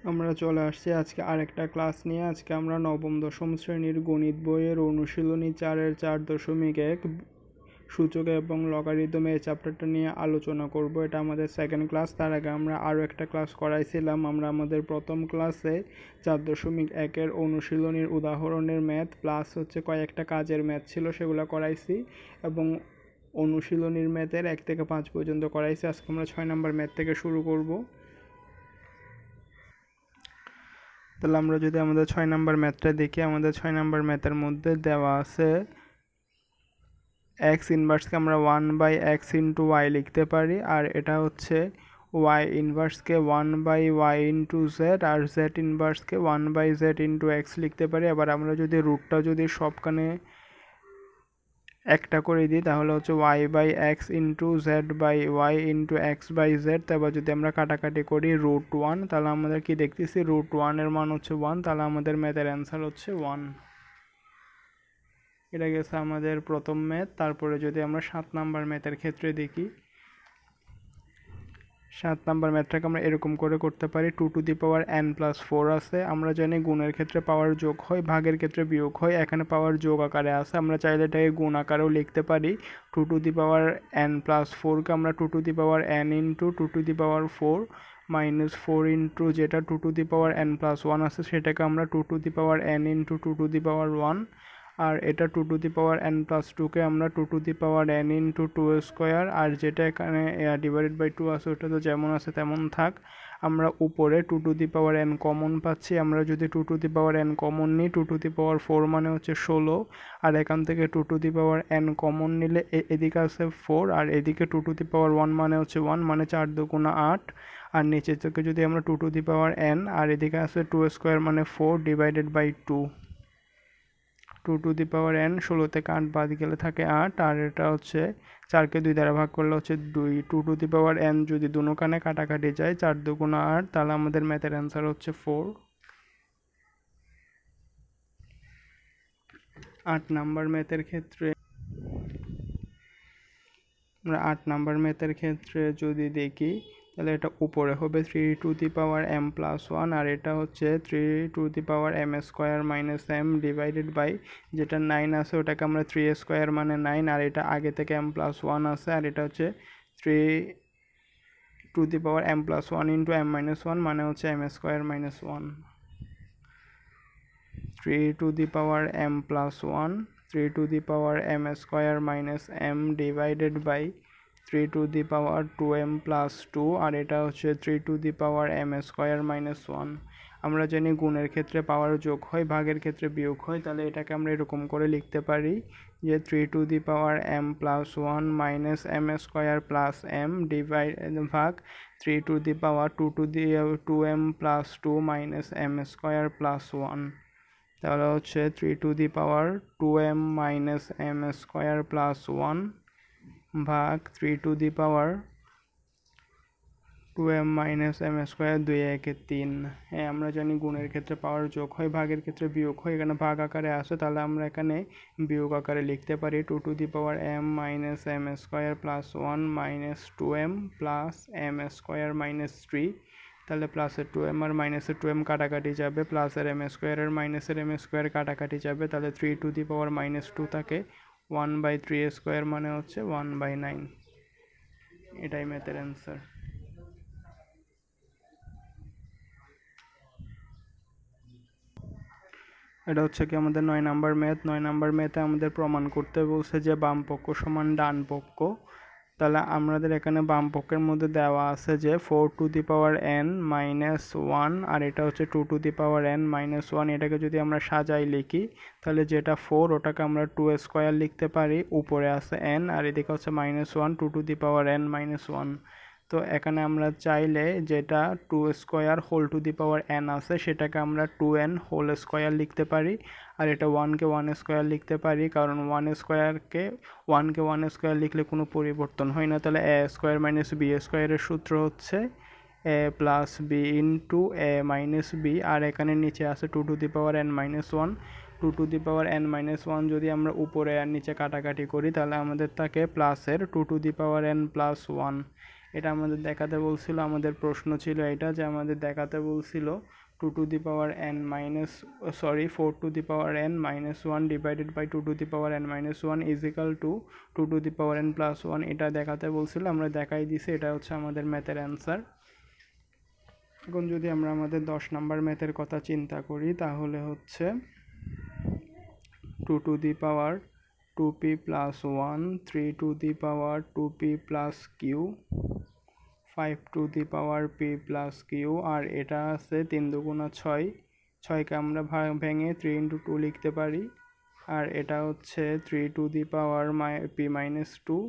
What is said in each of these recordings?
আমরা চলে আসছি আজকে আরেকটা ক্লাস নিয়ে। আজকে আমরা নবম দশম শ্রেণীর গণিত বইয়ের অনুশীলনী 4-এর 4.1 সূচক এবং লগারিদম এই চ্যাপ্টারটা নিয়ে আলোচনা করব। এটা আমাদের সেকেন্ড ক্লাস। তার আগে আমরা আরও একটা ক্লাস করাইছিলাম। আমরা আমাদের প্রথম ক্লাসে 4.1-এর অনুশীলনীর উদাহরণের ম্যাথ প্লাস কয়েকটা কাজের ম্যাথ ছিল, সেগুলো করাইছি এবং অনুশীলনীর ম্যাথের 1 থেকে 5 পর্যন্ত করাইছি। আজকে আমরা 6 নম্বর ম্যাথ থেকে শুরু করব। তাহলে আমরা যদি আমাদের 6 নাম্বার ম্যাথটা দেখি, আমাদের 6 নাম্বার ম্যাথের মধ্যে দেওয়া আছে এক্স ইনভার্সকে আমরা 1/x ইন্টু ওয়াই লিখতে পারি, আর এটা হচ্ছে ওয়াই ইনভার্সকে 1/y ইন্টু জেড, আর জেড ইনভার্সকে 1/z ইন্টু এক্স লিখতে পারি। আবার আমরা যদি রুটটা যদি সবখানে একটা করে দিই তাহলে হচ্ছে y/x into z/y into x/z। তারপর যদি আমরা কাটাকাটি করি √1, তাহলে আমাদের কি দেখতেছি √1 এর মান হচ্ছে 1, তাহলে আমাদের ম্যাথের অ্যান্সার হচ্ছে 1। এটা গেছে আমাদের প্রথম ম্যাথ। তারপরে যদি আমরা 7 নাম্বার ম্যাথের ক্ষেত্রে দেখি, 7 নাম্বার ম্যাথটাকে আমরা এরকম করে করতে পারি। 2n+4 আছে। আমরা জানি গুণের ক্ষেত্রে পাওয়ার যোগ হয়, ভাগের ক্ষেত্রে বিয়োগ হয়। এখানে পাওয়ার যোগ আকারে আছে, আমরা চাইলে এটাকে গুণ আকারেও লিখতে পারি। 2n+4কে আমরা 2n ইন্টু 2/4 মাইনাস 4 ইন্টু যেটা 2n+1 আছে সেটাকে আমরা 2n ইন্টু 2/1, আর এটা 2n+2কে আমরা 2n ইন্টু 2 স্কোয়ার, আর যেটা এখানে ডিভাইডেড বাই 2 আছে ওটা তো যেমন আছে তেমন থাক। আমরা উপরে 2n কমন পাচ্ছি। আমরা যদি 2n কমন নিই, 2/4 মানে হচ্ছে 16, আর এখান থেকে 2n কমন নিলে এদিকে আছে 4, আর এদিকে 2n মানে হচ্ছে 1, মানে 4 দুগুণা 8, আর নিচের থেকে যদি আমরা 2n আর এদিকে আছে 2 স্কোয়ার মানে 4 ডিভাইডেড বাই 2, 2n 16 থেকে 8 বাদ গেলে থাকে 8, আর এটা হচ্ছে 4কে 2 দ্বারা ভাগ করলে হচ্ছে 2। 2n যদি দুনো কানে কাটাকাটি যায় 4 দুগুণা 8, তাহলে আমাদের ম্যাথের অ্যান্সার হচ্ছে 4। 8 নাম্বার ম্যাথের ক্ষেত্রে আমরা 8 নাম্বার ম্যাথের ক্ষেত্রে যদি দেখি তাহলে এটা উপরে হবে 3m+1, আর এটা হচ্ছে 3m² - ডিভাইডেড বাই যেটা 9 আছে ওটাকে আমরা 3 স্কোয়ার মানে 9, আর এটা আগে থেকে m+1 আছে, আর এটা হচ্ছে 3m+1 ইন্টু m-1 মানে হচ্ছে m²-1। 3m+1 3m² - divided by 3m+2, আর এটা হচ্ছে 3m²-1। আমরা জানি গুণের ক্ষেত্রে পাওয়ার যোগ হয়, ভাগের ক্ষেত্রে বিয়োগ হয়। তাহলে এটাকে আমরা এরকম করে লিখতে পারি যে 3m+1 মাইনাস m² ডিভাইড ভাগ 3m+2 মাইনাস m²+1। তাহলে হচ্ছে 3m মাইনাস m²+1 ভাগ 3m মাইনাস m², 2 1 3। হ্যাঁ, আমরা জানি গুণের ক্ষেত্রে পাওয়ার যোগ হয়, ভাগের ক্ষেত্রে বিয়োগ হয়। এখানে ভাগ আকারে আসে, তাহলে আমরা এখানে বিয়োগ আকারে লিখতে পারি 2m minus m²+1 minus 2m plus m² - 3। তাহলে প্লাসের 2m আর মাইনাসের 2m কাটাকাটি যাবে, প্লাসের m² আর মাইনাসের m² কাটাকাটি যাবে, তাহলে 3 থাকে 1/3 স্কোয়ার মানে হচ্ছে 1/9। এটাই ম্যাথের অ্যান্সার। এটা হচ্ছে কি আমাদের 9 নাম্বার ম্যাথ। 9 নাম্বার ম্যাথে আমাদের প্রমাণ করতে বলছে যে বাম পক্ষ সমান ডান পক্ষ। তাহলে আমাদের এখানে বাম পক্ষের মধ্যে দেওয়া আছে যে 4n - 1, আর এটা হচ্ছে 2n - 1। এটাকে যদি আমরা সাজাই লিখি তাহলে যেটা 4 ওটাকে আমরা 2 স্কোয়ার লিখতে পারি, উপরে আছে n, আর এদিকে হচ্ছে -1 2n - 1। তো এখানে আমরা চাইলে যেটা 2 square whole to the power n আছে সেটাকে আমরা 2n হোল স্কোয়ার লিখতে পারি, আর এটা 1কে 1 স্কোয়ার লিখতে পারি, কারণ 1কে 1 স্কোয়ার লিখলে কোনো পরিবর্তন হয় না। তাহলে a স্কোয়ার মাইনাস b স্কোয়ারের সূত্র হচ্ছে a plus b into a minus b, আর এখানে নিচে আছে 2n - 1। 2n - 1 যদি আমরা উপরে আর নিচে কাটাকাটি করি তাহলে আমাদের থাকে প্লাসের 2n + 1। এটা আমাদের দেখাতে বলছিল, আমাদের প্রশ্ন ছিল এটা যে আমাদের দেখাতে বলছিল 2 to the power n minus 4 to the power n minus 1 divided by 2 to the power n minus 1 is equal to 2 to the power n plus 1, এটা দেখাতে বলছিল, আমরা দেখাই দিছি। এটা হচ্ছে আমাদের ম্যাথের অ্যান্সার। এখন যদি আমরা আমাদের 10 নাম্বার ম্যাথের কথা চিন্তা করি তাহলে হচ্ছে 2 to the power 2p plus 1, 3 to the power 2p plus q, 5 to the power p plus q, আর এটা আছে 3 দুগুণা 6, 6কে আমরা ভেঙে 3 into 2 লিখতে পারি। আর এটা হচ্ছে 3 to the power p minus 2,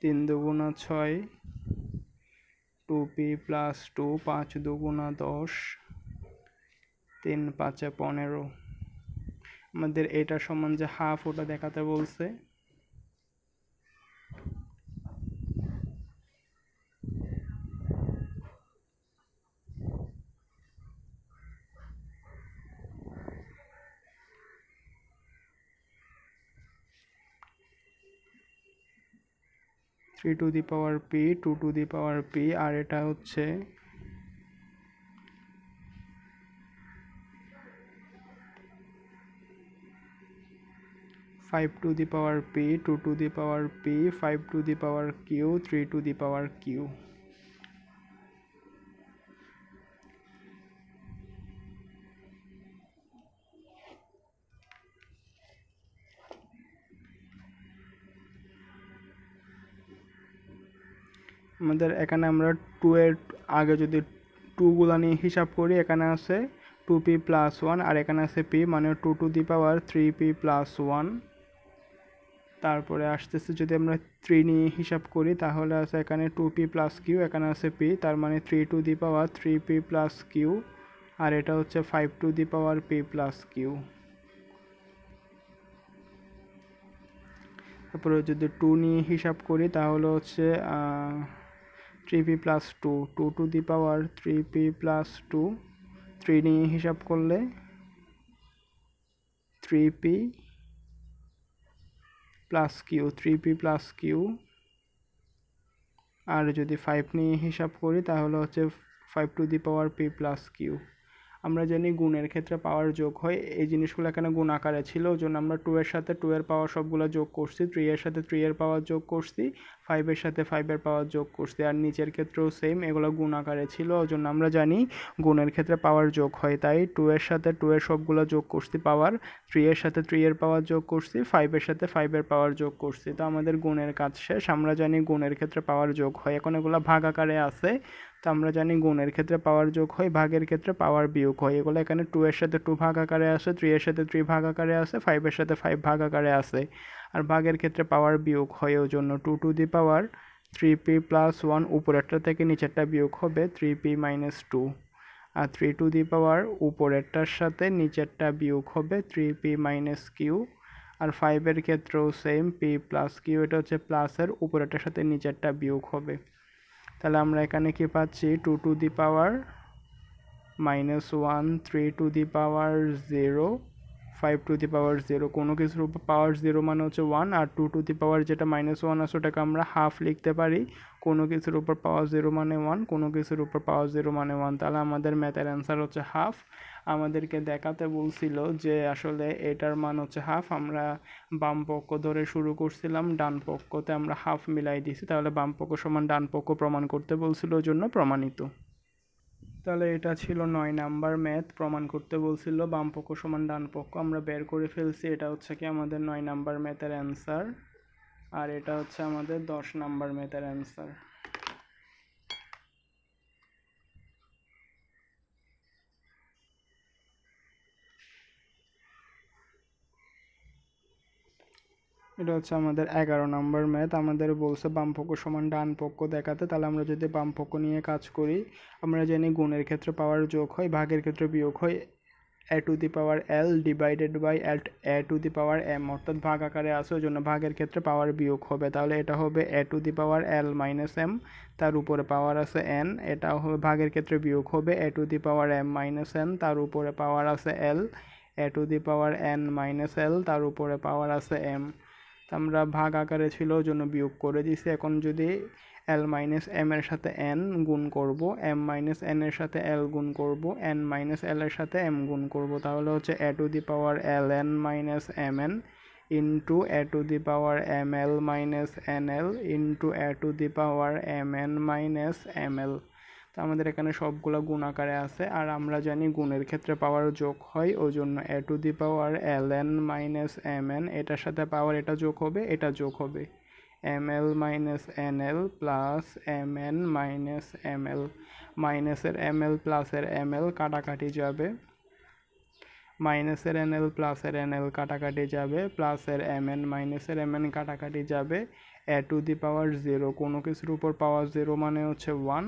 3 দুগুণা 6, 2p plus 2, 5 দুগুণা 10, 3 5 15। আমাদের এটা সমান যে হাফ ওটা দেখাতে বলছে। 3 to the power p, 2 to the power p, আর এটা হচ্ছে 5 to the power p, 2 to the power p, 5 to the power q, 3 to the power q। আমাদের এখানে আমরা 2 এর আগে যদি 2 গুলা নিয়ে হিসাব করি, এখানে আছে 2p plus 1 আর এখানে আছে p, মানে 2 to the power 3p plus 1। তারপরে আসতেছে যদি আমরা 3 নিয়ে হিসাব করি তাহলে আছে এখানে 2p plus q, এখানে আছে p, তার মানে 3 to the power 3p plus q, আর এটা হচ্ছে 5 to the power p plus q। তারপরে যদি 2 নিয়ে হিসাব করি তাহলে হচ্ছে 3p plus 2, 2 to the power 3p plus 2, 3 নিয়ে হিসাব করলে 3p plus q, 3p plus q, আর যদি 5 নিয়ে হিসাব করি তাহলে হচ্ছে 5 to the power p plus q। আমরা জানি গুণের ক্ষেত্রে পাওয়ার যোগ হয়, এই জিনিসগুলো এখানে গুণ আকারে ছিল, ওই জন্য আমরা 2 এর সাথে 2 এর পাওয়ার সবগুলো যোগ করছি, 3 এর সাথে 3 এর পাওয়ার যোগ করছি, 5 এর সাথে 5 এর পাওয়ার যোগ করছি, আর নিচের ক্ষেত্রেও সেম, এগুলো গুণ আকারে ছিল, ওই জন্য আমরা জানি গুণের ক্ষেত্রে পাওয়ার যোগ হয়। তাই 2 এর সাথে 2 এর সবগুলো যোগ করছি পাওয়ার, 3 এর সাথে 3 এর পাওয়ার যোগ করছি, 5 এর সাথে 5 এর পাওয়ার যোগ করছি। তো আমাদের গুণের কাজ শেষ। আমরা জানি গুণের ক্ষেত্রে পাওয়ার যোগ হয়। এখন এগুলো ভাগ আকারে আছে, তো আমরা জানি গুণের ক্ষেত্রে পাওয়ার যোগ হয়, ভাগের ক্ষেত্রে পাওয়ার বিয়োগ হয়। এগুলো এখানে 2 এর সাথে 2 ভাগ আকারে আছে, 3 এর সাথে 3 ভাগ আকারে আছে, 5 এর সাথে 5 ভাগ আকারে আছে, আর ভাগের ক্ষেত্রে পাওয়ার বিয়োগ হয়, ওই জন্য 2 to the power 3p plus 1 উপরেরটা থেকে নিচেরটা বিয়োগ হবে 3p minus 2, R 3 to the power উপরেরটার সাথে নিচেরটা বিয়োগ হবে 3p minus q, আর 5 এর ক্ষেত্রেও সেম, p plus q, এটা হচ্ছে প্লাসের উপরেরটার সাথে নিচেরটা বিয়োগ হবে। তাহলে আমরা এখানে কি পাচ্ছি 2 to the power minus 1, 3 to the power 0, 5 to the power 0, কোনো কিছুর উপর পাওয়ার 0 মানে হচ্ছে 1, আর 2 to the power যেটা -1 আছে ওটাকে আমরা হাফ লিখতে পারি, কোনো কিছুর উপর পাওয়ার 0 মানে 1, কোনো কিছুর উপর পাওয়ার 0 মানে 1। তাহলে আমাদের ম্যাথের অ্যান্সার হচ্ছে হাফ। আমাদেরকে দেখাতে বলছিল যে আসলে এটার মান হচ্ছে হাফ, আমরা বাম পক্ষ ধরে শুরু করছিলাম, ডান পক্ষতে আমরা হাফ মিলাই দিছি, তাহলে বাম পক্ষ সমান ডান পক্ষ প্রমাণ করতে বলছিল, ওই জন্য প্রমাণিত। তাহলে এটা ছিল 9 নাম্বার ম্যাথ, প্রমাণ করতে বলছিল বাম পক্ষ সমান ডান পক্ষ, আমরা বের করে ফেলছি। এটা হচ্ছে কি আমাদের 9 নাম্বার ম্যাথের অ্যান্সার, আর এটা হচ্ছে আমাদের 10 নাম্বার ম্যাথের অ্যান্সার। এটা হচ্ছে আমাদের 11 নম্বর ম্যাথ। আমাদের বলছে বাম পক্ষ সমান ডান পক্ষ দেখাতে। তাহলে আমরা যদি বাম পক্ষ নিয়ে কাজ করি, আমরা জানি গুণের ক্ষেত্রে পাওয়ার যোগ হয়, ভাগের ক্ষেত্রে বিয়োগ হয়, a to the power l divided by a to the power m, অর্থাৎ ভাগ আকারে আছে, ওই জন্য ভাগের ক্ষেত্রে পাওয়ার বিয়োগ হবে। তাহলে এটা হবে a to the power l minus m, তার উপরে পাওয়ার আছে n, এটাও হবে ভাগের ক্ষেত্রে বিয়োগ হবে a to the power m minus n, তার উপরে পাওয়ার আছে l, a to the power n minus l, তার উপরে পাওয়ার আছে m। তো আমরা ভাগ আকারে ছিল ওই জন্য বিয়োগ করে দিছি। এখন যদি l মাইনাস এম এর সাথে n গুণ করব, m মাইনাস n এর সাথে l গুণ করব, n মাইনাস l এর সাথে m গুণ করব, তাহলে হচ্ছে a to the power ln minus mn into a to the power ml minus nl into a to the power mn minus ml। তো আমাদের এখানে সবগুলো গুণ আকারে আছে, আর আমরা জানি গুণের ক্ষেত্রে পাওয়ার যোগ হয়, ওই জন্য a to the power ln minus mn, এটার সাথে পাওয়ার এটা যোগ হবে, এটা যোগ হবে, ml minus nl plus mn minus ml। মাইনাসের ml প্লাসের ml কাটাকাটি যাবে, মাইনাসের nl প্লাসের nl কাটাকাটি যাবে, প্লাসের mn মাইনাসের mn কাটাকাটি যাবে, a টু দি পাওয়ার 0, কোনো কিছুর উপর পাওয়ার 0 মানে হচ্ছে 1।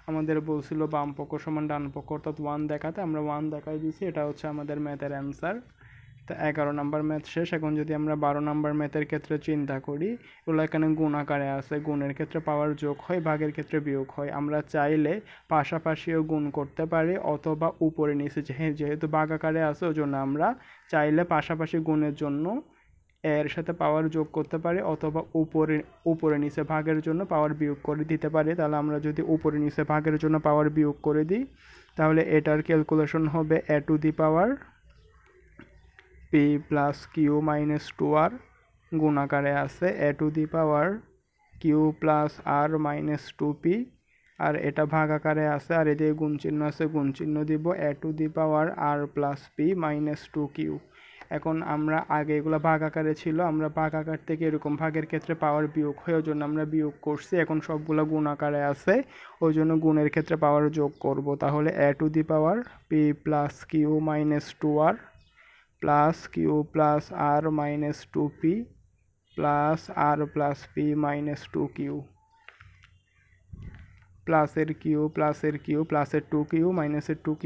আমাদের বলছিল বাম পক্ষ সমান ডান পক্ষ অর্থাৎ 1 দেখাতে, আমরা 1 দেখাই দিয়েছি, এটা হচ্ছে আমাদের ম্যাথের অ্যান্সার। তো 11 নম্বর ম্যাথ শেষ। এখন যদি আমরা 12 নম্বর ম্যাথের ক্ষেত্রে চিন্তা করি, এগুলো এখানে গুণ আকারে আছে, গুণের ক্ষেত্রে পাওয়ার যোগ হয়, ভাগের ক্ষেত্রে বিয়োগ হয়। আমরা চাইলে পাশাপাশিও গুণ করতে পারি অথবা উপরে নিচে, যেহেতু ভাগ আকারে আছে ওই জন্য আমরা চাইলে পাশাপাশি গুণের জন্য এর সাথে পাওয়ার যোগ করতে পারি অথবা উপরে নিচে ভাগের জন্য পাওয়ার বিয়োগ করে দিতে পারি। তাহলে আমরা যদি উপরে নিচে ভাগের জন্য পাওয়ার বিয়োগ করে দিই, তাহলে এটার ক্যালকুলেশন হবে a to the power p plus q minus 2r গুণ আকারে আছে a to the power q plus r minus 2p, আর এটা ভাগ আকারে আছে, আর এদিকে গুণ চিহ্ন আছে, গুণ চিহ্ন দিব a to the power r plus p minus 2q। এখন আমরা আগে এগুলো ভাগ আকারে ছিল, আমরা ভাগ আকার থেকে এরকম ভাগের ক্ষেত্রে পাওয়ার বিয়োগ হয় ওই জন্য আমরা বিয়োগ করছি। এখন সবগুলো গুণ আকারে আছে ওই জন্য গুণের ক্ষেত্রে পাওয়ার যোগ করব, তাহলে a to the power p plus q minus 2r plus q plus r minus 2p plus r plus p minus 2q, প্লাসের কিউ প্লাসের কিউ প্লাসের 2q মাইনাসের 2q,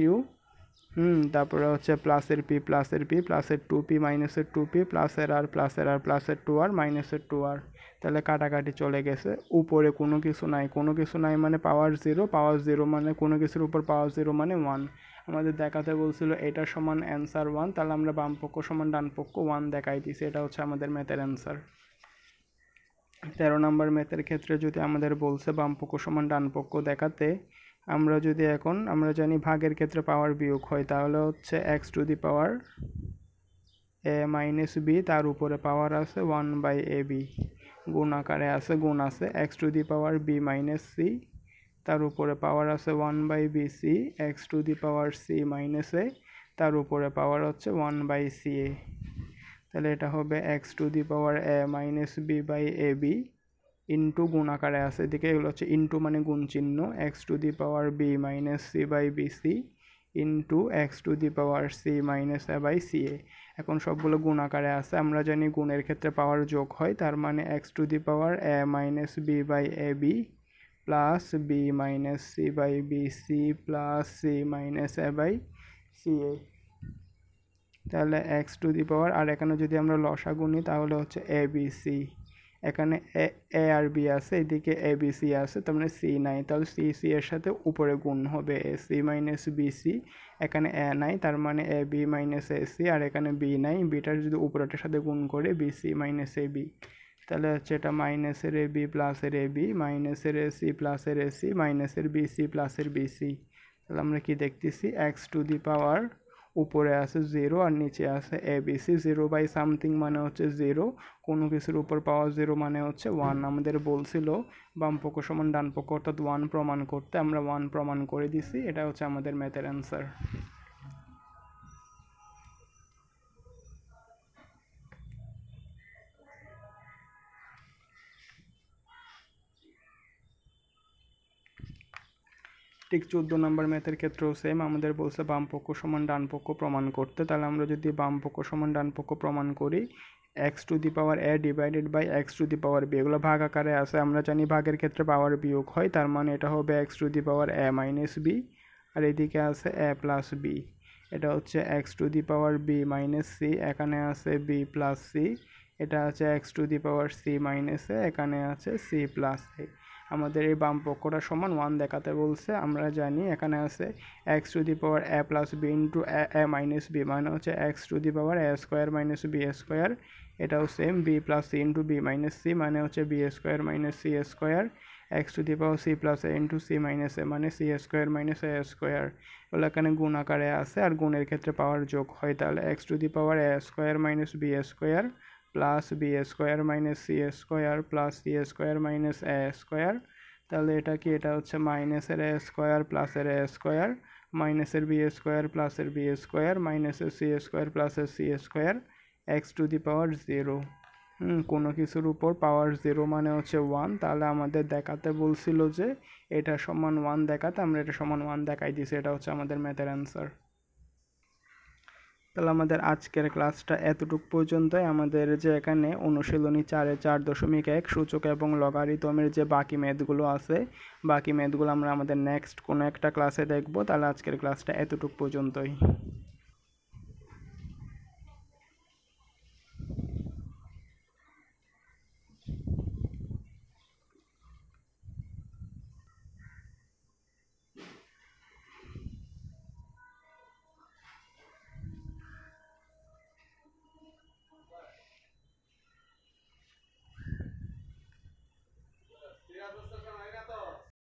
তারপরে হচ্ছে প্লাসের p প্লাসের p প্লাসের 2p মাইনাসের 2p প্লাসের আর প্লাসের আর প্লাসের 2r মাইনাসের 2r। তাহলে কাটাকাটি চলে গেছে, উপরে কোনো কিছু নাই, কোনো কিছু নাই মানে পাওয়ার 0, পাওয়ার 0 মানে কোনো কিছুর উপর পাওয়ার 0 মানে 1। আমাদের দেখাতে বলছিল এটা সমান অ্যান্সার 1, তাহলে আমরা বাম পক্ষ সমান ডান পক্ষ 1 দেখাই দিছি, এটা হচ্ছে আমাদের ম্যাথের অ্যান্সার। 13 নম্বর ম্যাথের ক্ষেত্রে যদি আমাদের বলছে বাম পক্ষ সমান ডান পক্ষ দেখাতে, আমরা যদি এখন আমরা জানি ভাগের ক্ষেত্রে পাওয়ার বিয়োগ হয়, তাহলে হচ্ছে x to the power a minus b, তার উপরে পাওয়ার আছে 1/ab, গুণ আকারে আছে, গুণ আছে x to the power b minus c, তার উপরে পাওয়ার আছে 1/bc, x to the power c minus a, তার উপরে পাওয়ার হচ্ছে 1/ca। তাহলে এটা হবে x to the power a minus b by ab into গুণ আকারে আছে, এদিকে এগুলো হচ্ছে ইন্টু মানে গুণ চিহ্ন, x to the power b minus c by bc into x to the power c minus a by ca। এখন সবগুলো গুণ আকারে আছে, আমরা জানি গুণের ক্ষেত্রে পাওয়ার যোগ হয়, তার মানে x to the power a minus b by ab plus b minus c by bc plus c minus a by ca। তাহলে x টু দি পাওয়ার, আর এখানে যদি আমরা লসাগু নিই তাহলে হচ্ছে abc, এখানে a আর b আছে, এদিকে abc আছে, তার মানে c নাই, তাহলে c এর সাথে উপরে গুণ হবে ac মাইনাস bc, এখানে a নাই তার মানে ab মাইনাস ac, আর এখানে b নাই, bটার যদি উপরেটার সাথে গুণ করে bc মাইনাস ab, তাহলে হচ্ছে এটা মাইনাসের ab প্লাসের ab মাইনাসের ac প্লাসের ac মাইনাসের bc প্লাসের bc। তাহলে আমরা কি দেখতেছি, x টু দি পাওয়ার উপরে আছে 0 আর নিচে আছে abc, 0 বাই সামথিং মানে হচ্ছে 0, কোনো কিছুর উপর পাওয়ার 0 মানে হচ্ছে 1। আমাদের বলছিল বাম পক্ষ সমান ডান পক্ষ অর্থাৎ 1 প্রমাণ করতে, আমরা 1 প্রমাণ করে দিছি, এটা হচ্ছে আমাদের ম্যাথের অ্যান্সার। ঠিক 14 নম্বর ম্যাথের ক্ষেত্রেও সেম, আমাদের বলছে বাম পক্ষ সমান ডান পক্ষ প্রমাণ করতে। তাহলে আমরা যদি বাম পক্ষ সমান ডান পক্ষ প্রমাণ করি, x to the power a divided by x to the power b, এগুলো ভাগ আকারে আছে, আমরা জানি ভাগের ক্ষেত্রে পাওয়ার বিয়োগ হয়, তার মানে এটা হবে x to the power a minus b, আর এদিকে আছে a প্লাস b, এটা হচ্ছে x to the power b minus c, এখানে আছে b প্লাস c, এটা আছে x to the power c minus a, এখানে আছে c প্লাস a। আমাদের এই বাম পক্ষটা সমান 1 দেখাতে বলছে, আমরা জানি এখানে আছে x to the power a plus b into a minus b, মানে হচ্ছে x to the power a square minus b square এটাও same, B plus C into B minus C মানে হচ্ছে B square minus C square, x to the power C plus A into C minus A মানে C square minus এ square. এগুলো এখানে গুণ আকারে আছে, আর গুণের ক্ষেত্রে পাওয়ার যোগ হয়, তাহলে x to the power a square minus b square plus b square minus C square plus c square minus A square. তাহলে এটা কি, এটা হচ্ছে মাইনাসের এ স্কোয়ার প্লাসের এ স্কোয়ার মাইনাসের বি স্কোয়ার প্লাসের বি স্কোয়ার মাইনাসের সি স্কোয়ার প্লাসের c square x to the power zero. কোনো কিছুর উপর পাওয়ার জিরো মানে হচ্ছে ওয়ান, তাহলে আমাদের দেখাতে বলছিল যে এটা সমান ওয়ান দেখাতে, আমরা এটা সমান ওয়ান দেখাই দিছি, এটা হচ্ছে আমাদের ম্যাথের অ্যান্সার। তাহলে আমাদের আজকের ক্লাসটা এতটুকু পর্যন্তই। আমাদের যে এখানে অনুশীলনী 4.4.1 সূচক এবং লগারিদমের যে বাকি ম্যাথগুলো আছে, বাকি ম্যাথগুলো আমরা আমাদের নেক্সট কোনো একটা ক্লাসে দেখব। তাহলে আজকের ক্লাসটা এতটুকু পর্যন্তই।